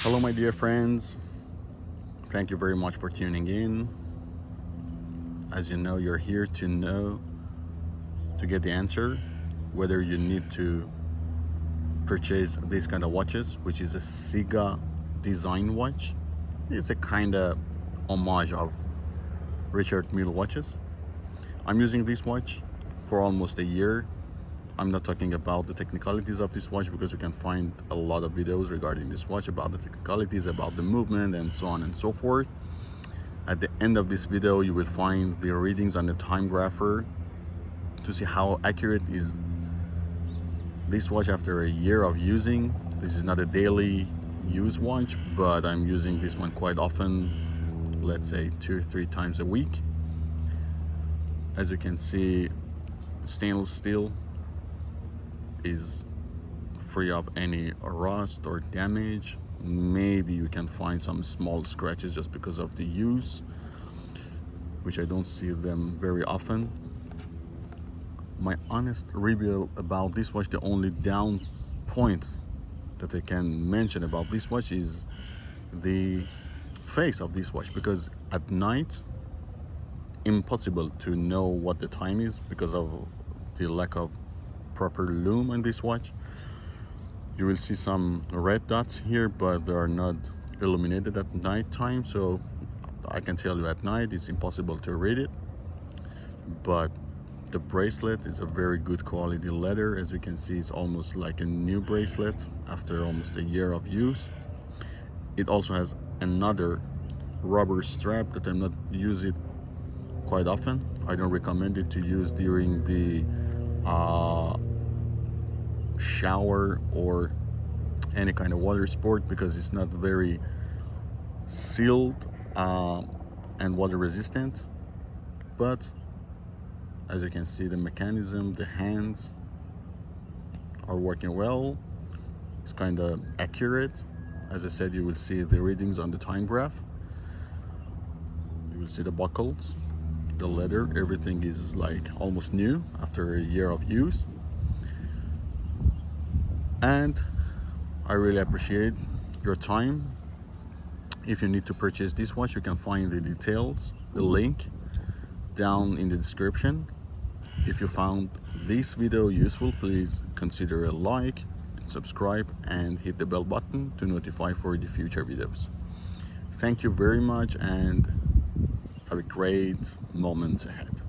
Hello my dear friends, thank you very much for tuning in. As you know, you're here to get the answer whether you need to purchase this kind of watches, which is a CIGA design watch. It's a kind of homage of Richard Mille watches. I'm using this watch for almost a year. I'm not talking about the technicalities of this watch because you can find a lot of videos regarding this watch about the technicalities, about the movement, and so on and so forth. At the end of this video, you will find the readings on the time grapher to see how accurate is this watch after a year of using. This is not a daily use watch, but I'm using this one quite often, let's say 2 or 3 times a week. As you can see, stainless steel is free of any rust or damage. Maybe you can find some small scratches just because of the use, which I don't see them very often. My honest review about this watch, the only down point that I can mention about this watch is the face of this watch, because at night impossible to know what the time is because of the lack of proper lume on this watch. You will see some red dots here, but they are not illuminated at night time, so I can tell you at night it's impossible to read it. But the bracelet is a very good quality leather. As you can see, it's almost like a new bracelet after almost a year of use. It also has another rubber strap that I'm not using quite often. I don't recommend it to use during the shower or any kind of water sport because it's not very sealed and water resistant. But as you can see, the mechanism, the hands are working well. It's kind of accurate. As I said, you will see the readings on the time graph. You will see the buckles, the leather, everything is like almost new after a year of use. And I really appreciate your time. If you need to purchase this watch, you can find the details, the link down in the description. If you found this video useful, please consider a like and subscribe and hit the bell button to notify for the future videos. Thank you very much and have a great moment ahead.